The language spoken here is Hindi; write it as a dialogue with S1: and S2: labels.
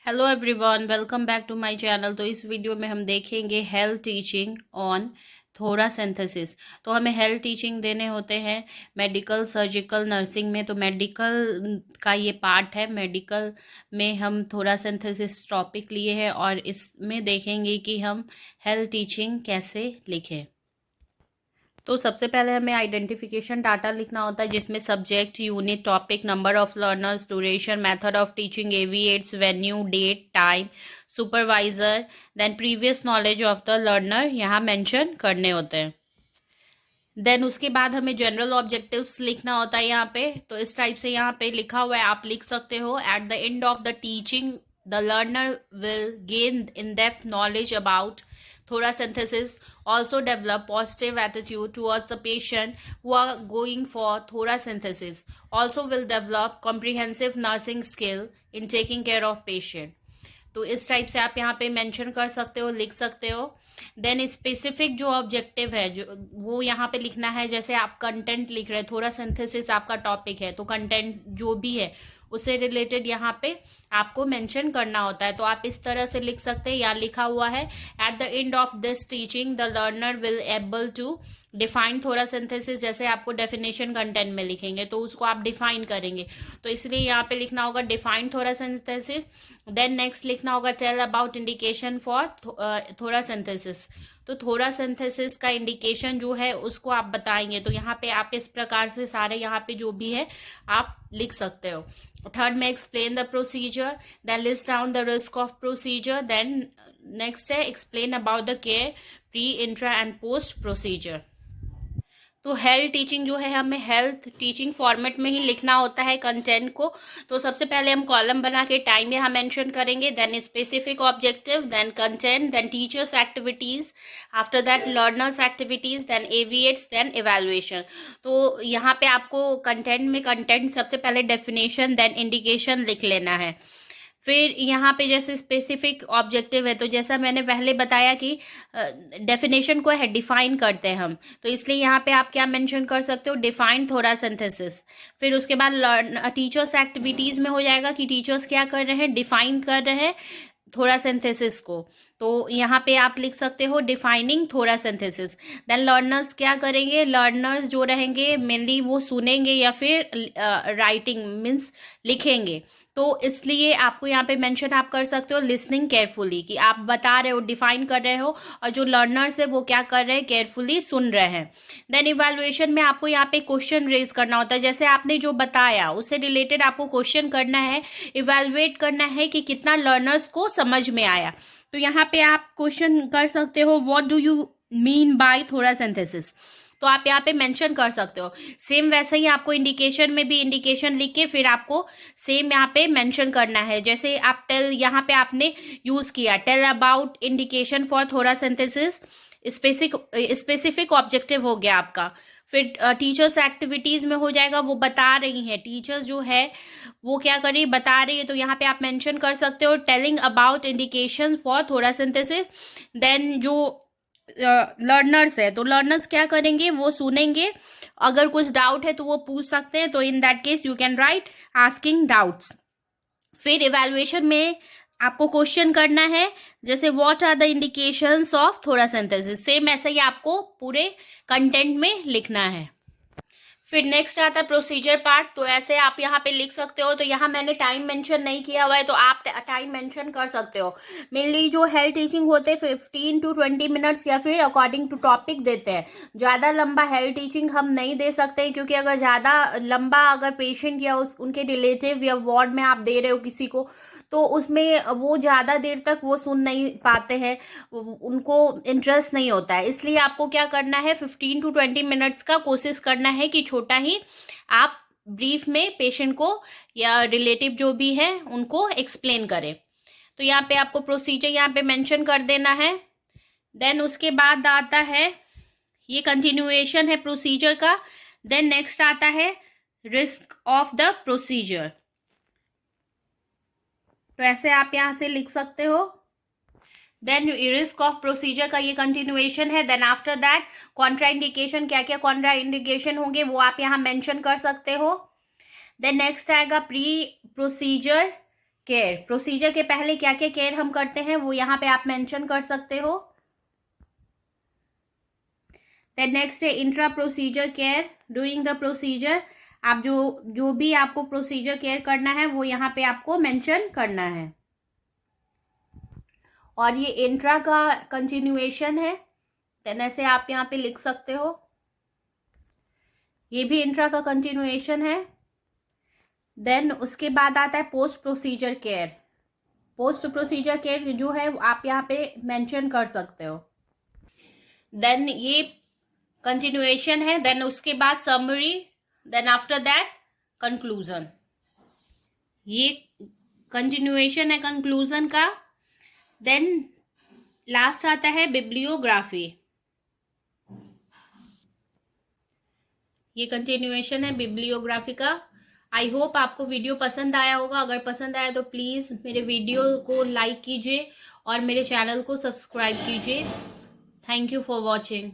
S1: Hello everyone, welcome back to my channel. तो इस वीडियो में हम देखेंगे health teaching on thoracentesis. तो हमें हेल्थ टीचिंग देने होते हैं मेडिकल, सर्जिकल, नर्सिंग में। तो मेडिकल का ये पार्ट है। मेडिकल में हम थोड़ा सिंथेसिस टॉपिक लिए हैं और इसमें देखेंगे कि हम हेल्थ टीचिंग कैसे लिखें। तो सबसे पहले हमें आइडेंटिफिकेशन डाटा लिखना होता है, जिसमें subject, unit, topic, number of learners, duration, method of teaching, AV aids, venue, date, time, supervisor, then previous knowledge of the learner यहाँ मेंशन करने होते हैं। देन उसके बाद हमें जनरल ऑब्जेक्टिव्स लिखना होता है यहाँ पे। तो इस टाइप से यहाँ पे लिखा हुआ है, आप लिख सकते हो। Eight the end of the teaching the learner will gain in depth knowledge about थोड़ा synthesis, also develop positive attitude towards the patient who are going for thora synthesis, also will develop comprehensive nursing skill in taking care of patient। तो इस टाइप से आप यहाँ पे मेंशन कर सकते हो, लिख सकते हो। देन स्पेसिफिक जो ऑब्जेक्टिव है जो वो यहाँ पे लिखना है। जैसे आप कंटेंट लिख रहे हैं, थोड़ा सिंथेसिस आपका टॉपिक है, तो कंटेंट जो भी है उससे रिलेटेड यहाँ पे आपको मेंशन करना होता है। तो आप इस तरह से लिख सकते हैं। यहाँ लिखा हुआ है, at the end of this teaching the learner will able to define thoracentesis. जैसे आपको डेफिनेशन कंटेंट में लिखेंगे तो उसको आप डिफाइन करेंगे, तो इसलिए यहाँ पे लिखना होगा डिफाइन थोड़ा सिंथेसिस। देन नेक्स्ट लिखना होगा टेल अबाउट इंडिकेशन फॉर थोड़ा सिंथेसिस। तो थोड़ा सिंथेसिस का इंडिकेशन जो है उसको आप बताएंगे। तो यहाँ पे आप इस प्रकार से सारे यहाँ पे जो भी है आप लिख सकते हो। थर्ड में explain the procedure, then list down the risk of procedure. Then next है explain about the care pre, intra and post procedure. तो हेल्थ टीचिंग जो है हमें हेल्थ टीचिंग फॉर्मेट में ही लिखना होता है कंटेंट को। तो सबसे पहले हम कॉलम बना के टाइम यहाँ मेंशन करेंगे, then specific objective, then content, then teachers activities, after that learners activities, then AV aids, then evaluation. तो यहाँ पे आपको कंटेंट में कंटेंट सबसे पहले डेफिनेशन, देन इंडिकेशन लिख लेना है। फिर यहाँ पे जैसे स्पेसिफिक ऑब्जेक्टिव है, तो जैसा मैंने पहले बताया कि डेफिनेशन को है डिफाइन करते हैं हम, तो इसलिए यहाँ पे आप क्या मेंशन कर सकते हो, डिफाइन थोड़ा सिंथेसिस। फिर उसके बाद टीचर्स एक्टिविटीज में हो जाएगा कि टीचर्स क्या कर रहे हैं, डिफाइन कर रहे हैं थोड़ा सिंथेसिस को। तो यहाँ पे आप लिख सकते हो डिफाइनिंग थोड़ा सिंथेसिस। देन लर्नर्स क्या करेंगे, लर्नर्स जो रहेंगे मेनली वो सुनेंगे या फिर राइटिंग मीन्स लिखेंगे। तो इसलिए आपको यहाँ पे मेंशन आप कर सकते हो लिसनिंग केयरफुली, कि आप बता रहे हो, डिफाइन कर रहे हो, और जो लर्नर्स है वो क्या कर रहे हैं, केयरफुली सुन रहे हैं। देन इवैल्यूएशन में आपको यहाँ पे क्वेश्चन रेज करना होता है। जैसे आपने जो बताया उससे रिलेटेड आपको क्वेश्चन करना है, इवैल्यूएट करना है कि कितना लर्नर्स को समझ में आया। तो यहाँ पे आप क्वेश्चन कर सकते हो, what do you mean by थोड़ा सिंथेसिस, तो आप यहाँ पे मेंशन कर सकते हो। सेम वैसे ही आपको इंडिकेशन में भी इंडिकेशन लिख के फिर आपको सेम यहाँ पे मेंशन करना है। जैसे आप टेल यहाँ पे आपने यूज किया, टेल अबाउट इंडिकेशन फॉर थोड़ा सिंथेसिस, स्पेसिफिक ऑब्जेक्टिव हो गया आपका। फिर टीचर्स एक्टिविटीज में हो जाएगा, वो बता रही हैं, टीचर्स जो है वो क्या कर रही है, बता रही है, तो यहाँ पे आप मेंशन कर सकते हो टेलिंग अबाउट इंडिकेशन फॉर थोड़ा सिंथेसिस। देन जो लर्नर्स है, तो लर्नर्स क्या करेंगे, वो सुनेंगे, अगर कुछ डाउट है तो वो पूछ सकते हैं, तो in that case you can write asking doubts. फिर इवैल्यूएशन में आपको क्वेश्चन करना है, जैसे what are the indications of thoracentesis, same ऐसा ही आपको पूरे कंटेंट में लिखना है। फिर नेक्स्ट आता है प्रोसीजर पार्ट। तो ऐसे आप यहाँ पे लिख सकते हो। तो यहाँ मैंने टाइम मेंशन नहीं किया हुआ है, तो आप टाइम मेंशन कर सकते हो। मेनली जो हेल्थ टीचिंग होते हैं 15 to 20 मिनट्स या फिर अकॉर्डिंग टू टॉपिक देते हैं। ज़्यादा लंबा हेल्थ टीचिंग हम नहीं दे सकते, क्योंकि अगर ज़्यादा लंबा अगर पेशेंट या उनके रिलेटिव या वार्ड में आप दे रहे हो किसी को, तो उसमें वो ज़्यादा देर तक वो सुन नहीं पाते हैं, उनको इंटरेस्ट नहीं होता है। इसलिए आपको क्या करना है, 15 to 20 मिनट्स का कोशिश करना है कि छोटा ही आप ब्रीफ में पेशेंट को या रिलेटिव जो भी है उनको एक्सप्लेन करें। तो यहाँ पे आपको प्रोसीजर यहाँ पे मेंशन कर देना है। देन उसके बाद आता है, ये कंटिन्यूएशन है प्रोसीजर का। देन नेक्स्ट आता है रिस्क ऑफ द प्रोसीजर। तो ऐसे आप यहाँ से लिख सकते हो। देन रिस्क ऑफ प्रोसीजर का ये कंटिन्यूएशन है। देन आफ्टर दैट कॉन्ट्राइंडिकेशन, क्या क्या कॉन्ट्राइंडिकेशन होंगे वो आप यहाँ मेंशन कर सकते हो। देन नेक्स्ट आएगा प्री प्रोसीजर केयर, प्रोसीजर के पहले क्या क्या केयर हम करते हैं वो यहाँ पे आप मेंशन कर सकते हो। देन नेक्स्ट है intra procedure care. During the procedure आप जो भी आपको प्रोसीजर केयर करना है वो यहाँ पे आपको मेंशन करना है। और ये इंट्रा का कंटिन्यूएशन है, देन ऐसे आप यहाँ पे लिख सकते हो। ये भी इंट्रा का कंटिन्यूएशन है। देन उसके बाद आता है post procedure care. Post procedure care जो है आप यहाँ पे मेंशन कर सकते हो। देन ये कंटिन्यूएशन है, देन उसके बाद summary, then after that conclusion. ये कंटिन्यूएशन है कंक्लूजन का। देन लास्ट आता है बिब्लियोग्राफी। ये कंटिन्यूएशन है बिब्लियोग्राफी का। आई होप आपको वीडियो पसंद आया होगा। अगर पसंद आया तो प्लीज़ मेरे वीडियो को लाइक कीजिए और मेरे चैनल को सब्सक्राइब कीजिए। Thank you for watching.